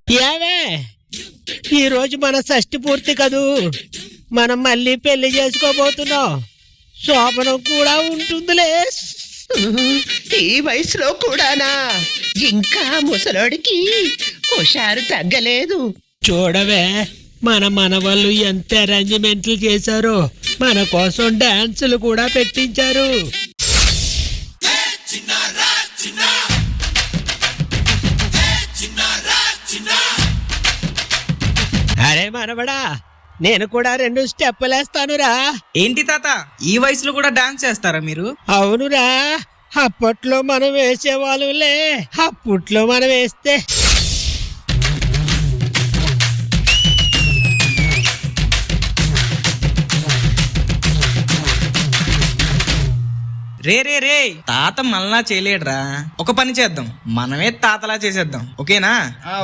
ఏవే ఈ రోజు మన షష్ఠి పూర్తి కదూ, మనం మళ్ళీ పెళ్లి చేసుకోబోతున్నాం. శోభనం కూడా ఉంటుందిలే. ఈ వయసులో కూడానా? ఇంకా ముసలోడికి హుషారు తగ్గలేదు. చూడవే, మన మనవాళ్ళు ఎంత అరేంజ్మెంట్లు చేశారో, మన కోసం డాన్సులు కూడా పెట్టించారు. అరే మనవడా, నేను కూడా 2 స్టెప్పులేస్తానురా. ఏంటి తాత, ఈ వయసులో కూడా డాన్స్ చేస్తారా మీరు? అవునురా, అప్పట్లో మనం వేసేవాళ్ళులే. అప్పట్లో మనం వేస్తే రే రే రే, తాత మళ్ళా చేయలేడురా. ఒక పని చేద్దాం, మనమే తాతలా చేసేద్దాం. ఓకేనా?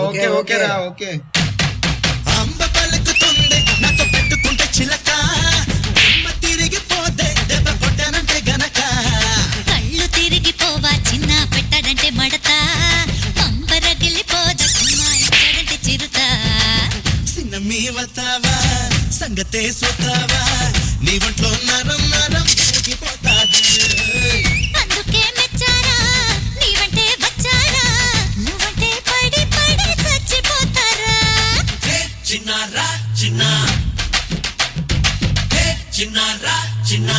ఓకే ఓకేరా ఓకే. అంబ పలుకుతుంది నాతో పెట్టుకుంటే చిలక, తిరిగిపోతే దెబ్బ కొట్టానంటే గనక. కళ్ళు తిరిగిపోవా చిన్న పెట్టాడంటే మడత, పంపరగిలిపోదా ఇచ్చాడంటే చిరుత. చిన్న మీ వతావా సంగతే సోతావా, నీ ఒంట్లో నరం నరం తిరిగిపోతాది. అందుకే మెచ్చారా, నీవంటే వచ్చారా, నువ్వంటే పడి పడి చచ్చిపోతారా. చిన్నారా చిన్న, చిన్నారా చిన్న.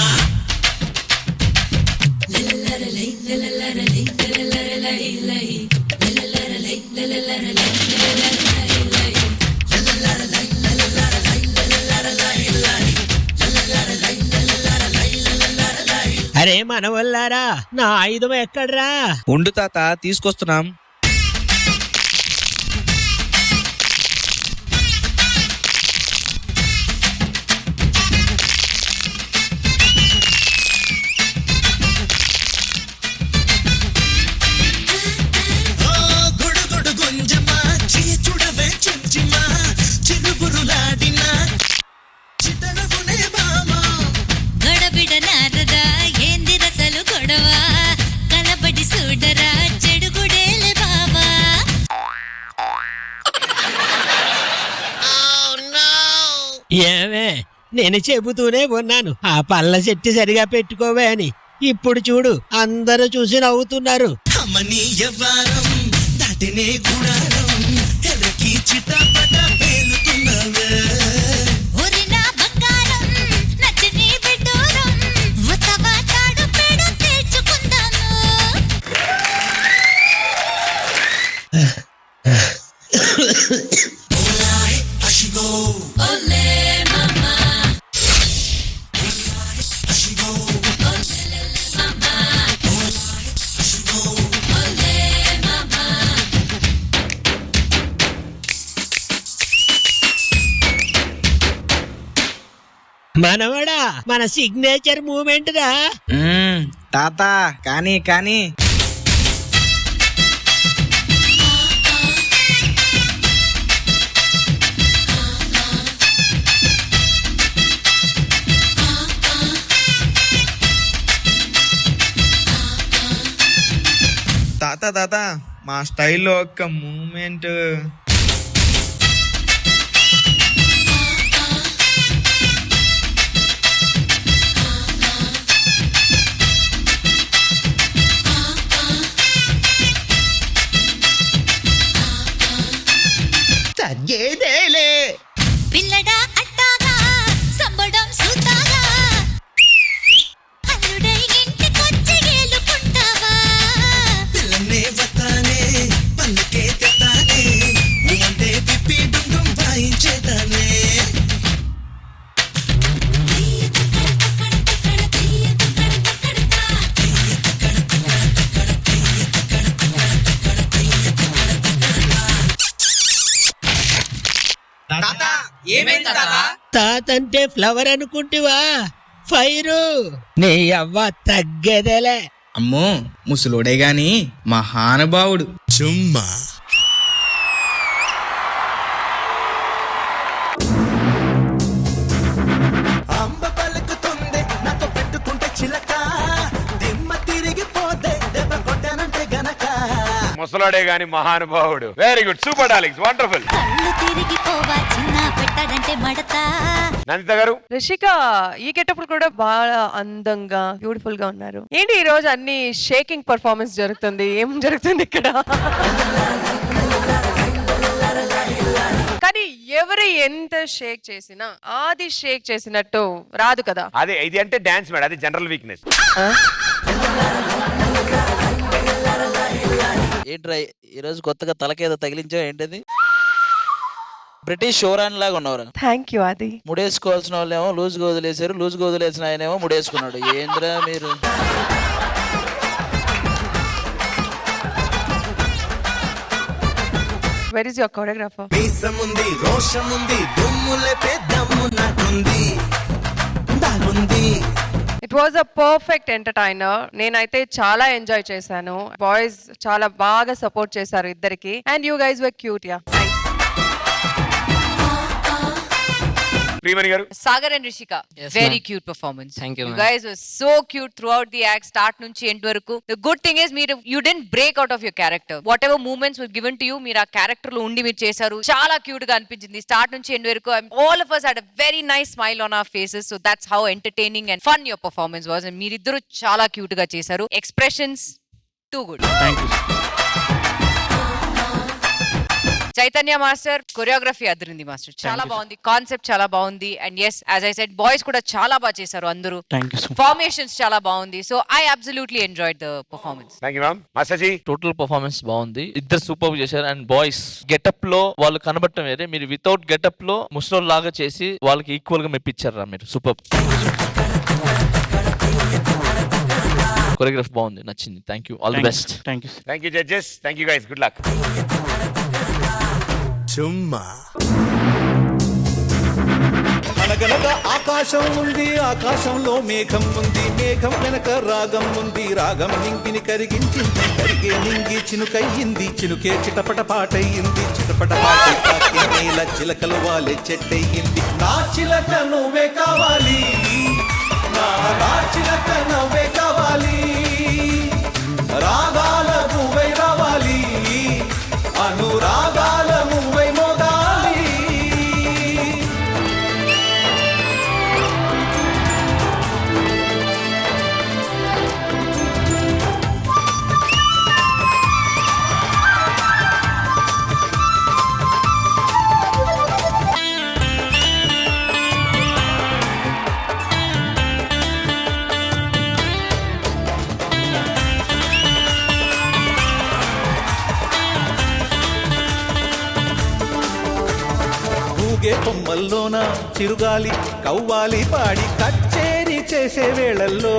అరే మనవల్లారా, నా ఆయుధం ఎక్కడ్రా? ఉండు తాత, తీసుకొస్తున్నాం. గొడుగొడు గుంజమా చూడవే చుంచిమా, చిరుబురులాడినా చితనవునే బామా. గడబిడ నారదా ఏంది రసలు గొడవ, కలబడి చూడరా చెడుగుడేలే బావా. ఏమే, నేను చెబుతూనే ఉన్నాను ఆ పళ్ళ చెట్టు సరిగా పెట్టుకోవే అని. ఇప్పుడు చూడు, అందరూ చూసి నవ్వుతున్నారు. అమ్మని ఎవ్వారం దాటినే గుడారం, ఎర్రకి చిటపట పేలుతున్నవే. ఒరినా బంగారం నచ్చని బిడ్డోరం, ఉత్తవా తాడు పేడ తీర్చుకుందాము. అషిగో ఓలే మామా, అషిగో ఓలే మామా. మనవడా, మన సిగ్నేచర్ మూమెంట్ రా. తాత, కానీ కానీ తాత తాత, మా స్టైల్లో ఒక్క మూమెంట్. తగ్గేదేలే. పిల్లడా అట్టాగా సంబడం సూతాగా, అల్లుడై ఇంటికొచ్చి ఏలుకుంటావా. పిల్లనే వతానే పల్లకే తెతానే, నువ్వంటే పిప్పి డుండుం వాయించేదానే. తాత, ఏమైంది తాత? తాతంటే ఫ్లవర్ అనుకుంటివా? ఫైరు నీ అవ్వ తగ్గేదేలే. అమ్మో, ముసలోడే గాని మహానుభావుడు. చుమ్మా అంబ పలుకుతుంది నాతో పెట్టుకుంటే చిలక, దిమ్మ తిరిగిపోతే దెబ్బ కొట్టానంటే గనక. ముసలాడే గాని మహానుభావుడు. Very good, super darlings, wonderful. కళ్ళు తిరిగిపోవా చిన్న పెట్టాడంటే మడతా. నందిత గారు, రిషిక ఈ గెటప్పుడు కూడా బాగా అందంగా బ్యూటిఫుల్ గా ఉన్నారు. ఏంటి ఈ రోజు అన్ని షేకింగ్ పర్ఫార్మెన్స్ జరుగుతుంది, ఏం జరుగుతుంది ఇక్కడ? కానీ ఎవరు ఎంత షేక్ చేసినా ఆది షేక్ చేసినట్టు రాదు కదా. అదే ఇది అంటే డాన్స్ మేడం, అది జనరల్ వీక్నెస్. ఏంట్రా ఈరోజు కొత్తగా తలకేదో తగిలించావు, ఏంటది? బ్రిటిష్ షోరాన్ లాగా ఉన్నవరా. థ్యాంక్ యూ ఆది. ముడేసుకోవాల్సిన వాళ్ళేమో లూజ్గా వదిలేశారు, లూజ్గా వదిలేసిన ఆయనేమో ముడేసుకున్నాడు. ఏంద్రా మీరు? Where is your choreographer? మీసముంది రోషముంది దుమ్ములే పెద్దమ్ము నాకుంది దాగుంది. It was a perfect entertainer. నేనైతే చాలా ఎంజాయ్ చేశాను. బాయ్స్ చాలా బాగా సపోర్ట్ చేశారు ఇద్దరికి. And you guys were cute. Yeah, Priyamani గారు, Sagar and Rishika, very cute performance. Thank you, You ma'am. guys were so cute throughout the act, start nunchi end varaku. The good thing is you didn't break out of your character. Whatever movements were given to you, meer aa character lo undi meer chesaru. Chaala cute ga anpinchindi start nunchi end varaku. All of us had a very nice smile on our faces, so that's how entertaining and fun your performance was. And meeriddaru chaala cute ga chesaru. Expressions too good. Thank you. Chaitanya master, choreography అదిరింది master, చాలా బాగుంది, concept చాలా బాగుంది. And yes, as I said, boys కూడా చాలా బాగా చేశారు అందరూ. Thank you so much. Formations చాలా బాగుంది. So I absolutely enjoyed the performance. Thank you ma'am. మాస్టర్జీ, టోటల్ పర్ఫార్మెన్స్ బాగుంది, ఇద్దరు సూపర్ చేశారు. అండ్ బాయ్స్ గెటప్ లో వాళ్ళు కనబడటం వేరే, మీరు వితౌట్ గెటప్ లో ముసలోళ్ళు లాగా చేసి వాళ్ళకి ఈక్వల్ గా మెప్పించారా మీరు. సూపర్ కొరియోగ్రఫీ బాగుంది, నచ్చింది. Thank you, all the best. Thank you. Thank you judges, thank you guys, good luck. చుమ్మా అనగనగా ఆకాశం ఉంది, ఆకాశంలో మేఘం ఉంది, మేఘం వెనక రాగం ఉంది, రాగం నింగిని కరిగించింది, కరిగే నింగి చినుకయ్యింది, చినుకే చిటపట పాటయ్యింది, చిటపట పాట నేల చిలకలు వాలే చెట్టయ్యింది. నా చిలక నువ్వే కావాలి, నా చిలక నువ్వే కావాలి, రాగాల నువ్వై రావాలి, అనురాగాల నువ్వై మోగాలి. ఊగే కొమ్మల్లోన చిరుగాలి కవ్వాలి పాడి కచ్చేరి చేసే వేళల్లో